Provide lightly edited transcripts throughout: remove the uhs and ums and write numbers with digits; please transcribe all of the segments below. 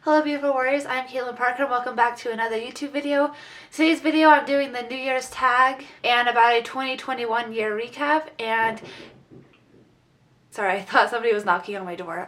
Hello beautiful warriors, I'm Caitlin Parker and welcome back to another YouTube video. Today's video I'm doing the New Year's tag and about a 2021 year recap, and sorry, I thought somebody was knocking on my door.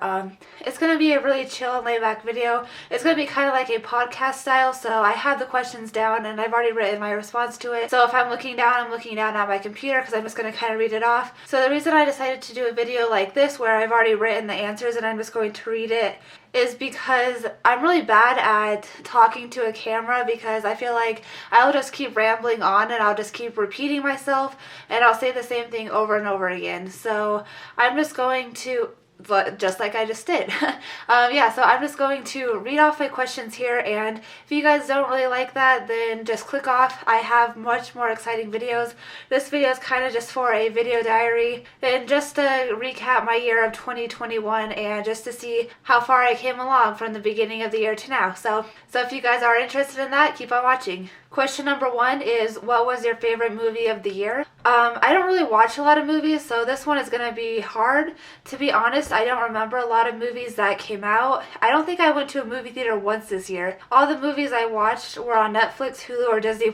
It's going to be a really chill and laid back video. It's going to be kind of like a podcast style, so I have the questions down and I've already written my response to it. So if I'm looking down at my computer because I'm just going to kind of read it off. So the reason I decided to do a video like this where I've already written the answers and I'm just going to read it is because I'm really bad at talking to a camera, because I feel like I'll just keep rambling on and I'll just keep repeating myself and I'll say the same thing over and over again. So I'm just going to, just like I just did. So I'm just going to read off my questions here, and if you guys don't really like that, then just click off. I have much more exciting videos. This video is kind of just for a video diary and just to recap my year of 2021 and just to see how far I came along from the beginning of the year to now. So if you guys are interested in that, keep on watching. Question number 1 is, what was your favorite movie of the year? I don't really watch a lot of movies, so this one is going to be hard. To be honest, I don't remember a lot of movies that came out. I don't think I went to a movie theater once this year. All the movies I watched were on Netflix, Hulu, or Disney+.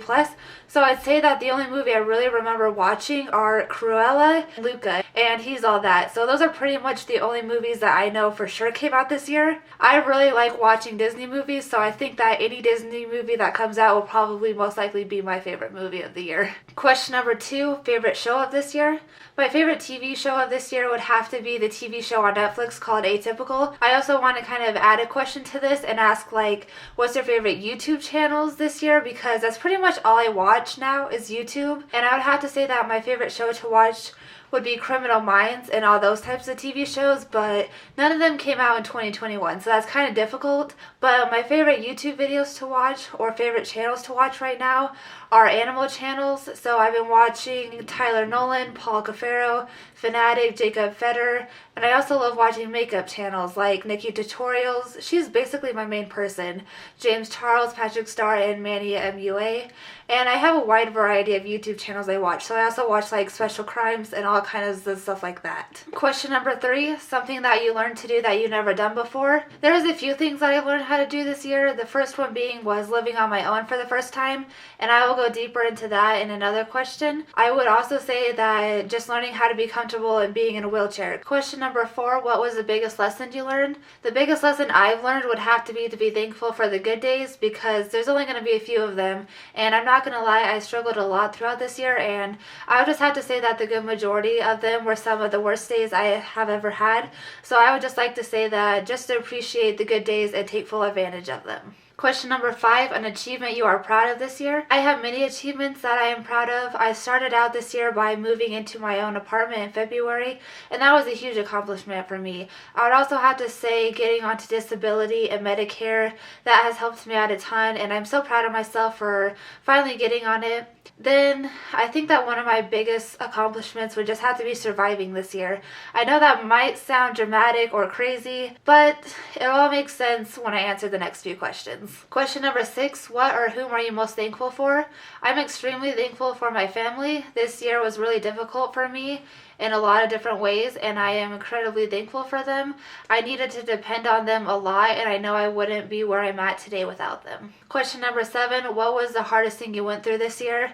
So I'd say that the only movie I really remember watching are Cruella, Luca, and He's All That. So those are pretty much the only movies that I know for sure came out this year. I really like watching Disney movies, so I think that any Disney movie that comes out will probably most likely be my favorite movie of the year. Question number 2, favorite show of this year? My favorite TV show of this year would have to be the TV show on Netflix called Atypical. I also want to kind of add a question to this and ask, like, what's your favorite YouTube channels this year? Because that's pretty much all I watch now is YouTube. And I would have to say that my favorite show to watch would be Criminal Minds and all those types of TV shows, but none of them came out in 2021, so that's kind of difficult. But my favorite YouTube videos to watch, or favorite channels to watch right now, are animal channels. So I've been watching Tyler Nolan, Paul Cafaro, Fanatic, Jacob Feder, and I also love watching makeup channels like Nikki Tutorials. She's basically my main person. James Charles, Patrick Starr, and Manny MUA. And I have a wide variety of YouTube channels I watch. So I also watch like special crimes and all kinds of stuff like that. Question number 3, something that you learned to do that you've never done before. There's a few things that I learned how to do this year. The first one was living on my own for the first time, and I will go deeper into that in another question. I would also say that just learning how to be comfortable and being in a wheelchair. Question number 4, what was the biggest lesson you learned? The biggest lesson I've learned would have to be thankful for the good days, because there's only going to be a few of them, and I'm not going to lie, I struggled a lot throughout this year, and I would just have to say that the good majority of them were some of the worst days I have ever had. So I would just like to say that just to appreciate the good days and take full advantage of them. Question number 5, an achievement you are proud of this year. I have many achievements that I am proud of. I started out this year by moving into my own apartment in February, and that was a huge accomplishment for me. I would also have to say getting onto disability and Medicare, that has helped me out a ton, and I'm so proud of myself for finally getting on it. Then I think that one of my biggest accomplishments would just have to be surviving this year. I know that might sound dramatic or crazy, but it all makes sense when I answer the next few questions. Question number 6, what or whom are you most thankful for? I'm extremely thankful for my family. This year was really difficult for me in a lot of different ways, and I am incredibly thankful for them. I needed to depend on them a lot, and I know I wouldn't be where I'm at today without them. Question number 7, what was the hardest thing you went through this year?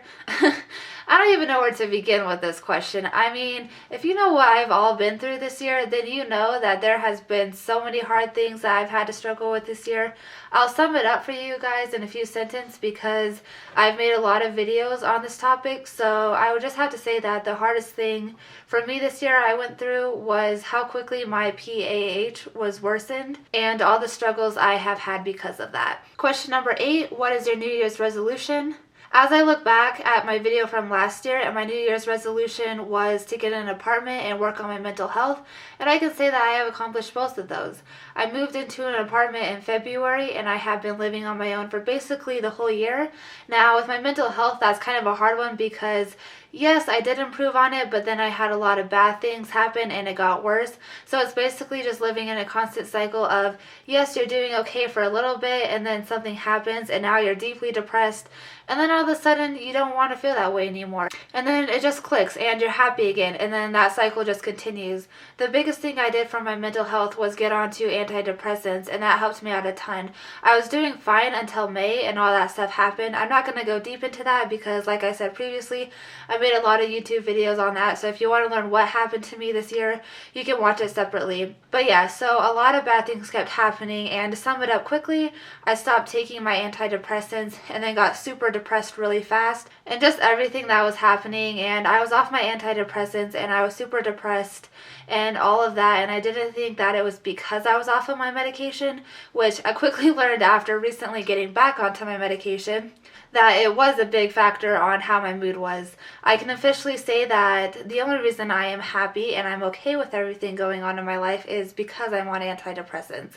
I don't even know where to begin with this question. I mean, if you know what I've all been through this year, then you know that there has been so many hard things that I've had to struggle with this year. I'll sum it up for you guys in a few sentences because I've made a lot of videos on this topic. So I would just have to say that the hardest thing for me this year I went through was how quickly my PAH was worsened and all the struggles I have had because of that. Question number 8, what is your New Year's resolution? As I look back at my video from last year, and my New Year's resolution was to get an apartment and work on my mental health, and I can say that I have accomplished both of those. I moved into an apartment in February, and I have been living on my own for basically the whole year. Now, with my mental health, that's kind of a hard one because yes, I did improve on it, but then I had a lot of bad things happen and it got worse. So it's basically just living in a constant cycle of, yes, you're doing okay for a little bit, and then something happens and now you're deeply depressed, and then all of a sudden you don't want to feel that way anymore. And then it just clicks and you're happy again, and then that cycle just continues. The biggest thing I did for my mental health was get onto antidepressants, and that helped me out a ton. I was doing fine until May and all that stuff happened. I'm not going to go deep into that because, like I said previously, I made a lot of YouTube videos on that, so if you want to learn what happened to me this year, you can watch it separately. But yeah, so a lot of bad things kept happening, and to sum it up quickly, I stopped taking my antidepressants and then got super depressed really fast, and just everything that was happening, and I was off my antidepressants and I was super depressed and all of that, and I didn't think that it was because I was off of my medication, which I quickly learned after recently getting back onto my medication, that it was a big factor on how my mood was. I can officially say that the only reason I am happy and I'm okay with everything going on in my life is because I'm on antidepressants.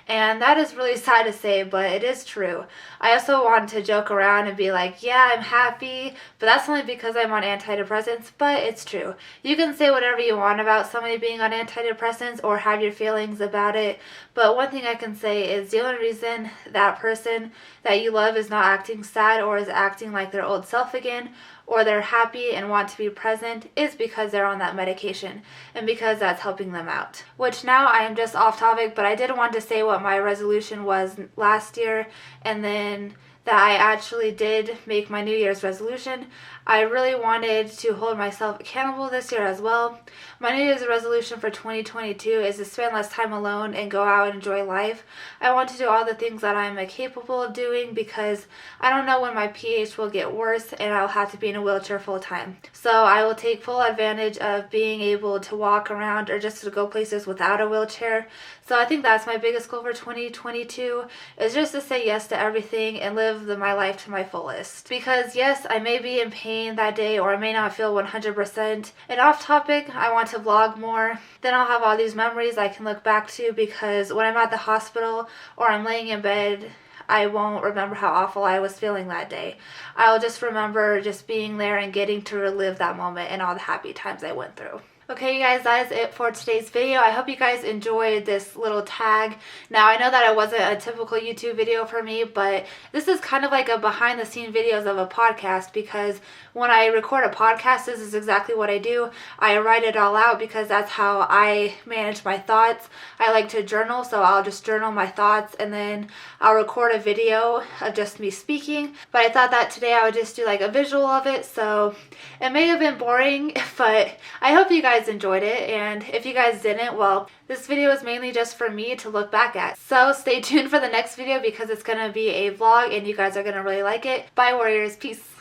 And that is really sad to say, but it is true. I also want to joke around and be like, yeah, I'm happy, but that's only because I'm on antidepressants, but it's true. You can say whatever you want about somebody being on antidepressants or have your feelings about it, but one thing I can say is the only reason that person that you love is not acting sad or is acting like their old self again, or they're happy and want to be present, is because they're on that medication and because that's helping them out. Which now I am just off topic, but I did want to say what my resolution was last year, and then that I actually did make my New Year's resolution. I really wanted to hold myself accountable this year as well. My New Year's resolution for 2022 is to spend less time alone and go out and enjoy life. I want to do all the things that I'm capable of doing because I don't know when my pH will get worse and I'll have to be in a wheelchair full time. So I will take full advantage of being able to walk around or just to go places without a wheelchair. So I think that's my biggest goal for 2022, is just to say yes to everything and live my life to my fullest. Because yes, I may be in pain that day or I may not feel 100%. And off topic, I want to vlog more. Then I'll have all these memories I can look back to, because when I'm at the hospital or I'm laying in bed, I won't remember how awful I was feeling that day. I'll just remember just being there and getting to relive that moment and all the happy times I went through. Okay, you guys, that is it for today's video. I hope you guys enjoyed this little tag. Now, I know that it wasn't a typical YouTube video for me, but this is kind of like a behind the scene videos of a podcast, because when I record a podcast, this is exactly what I do. I write it all out because that's how I manage my thoughts. I like to journal, so I'll just journal my thoughts and then I'll record a video of just me speaking. But I thought that today I would just do like a visual of it, so it may have been boring, but I hope you guys enjoyed it, and if you guys didn't, well, this video is mainly just for me to look back at. So stay tuned for the next video because it's going to be a vlog and you guys are going to really like it. Bye, warriors. Peace.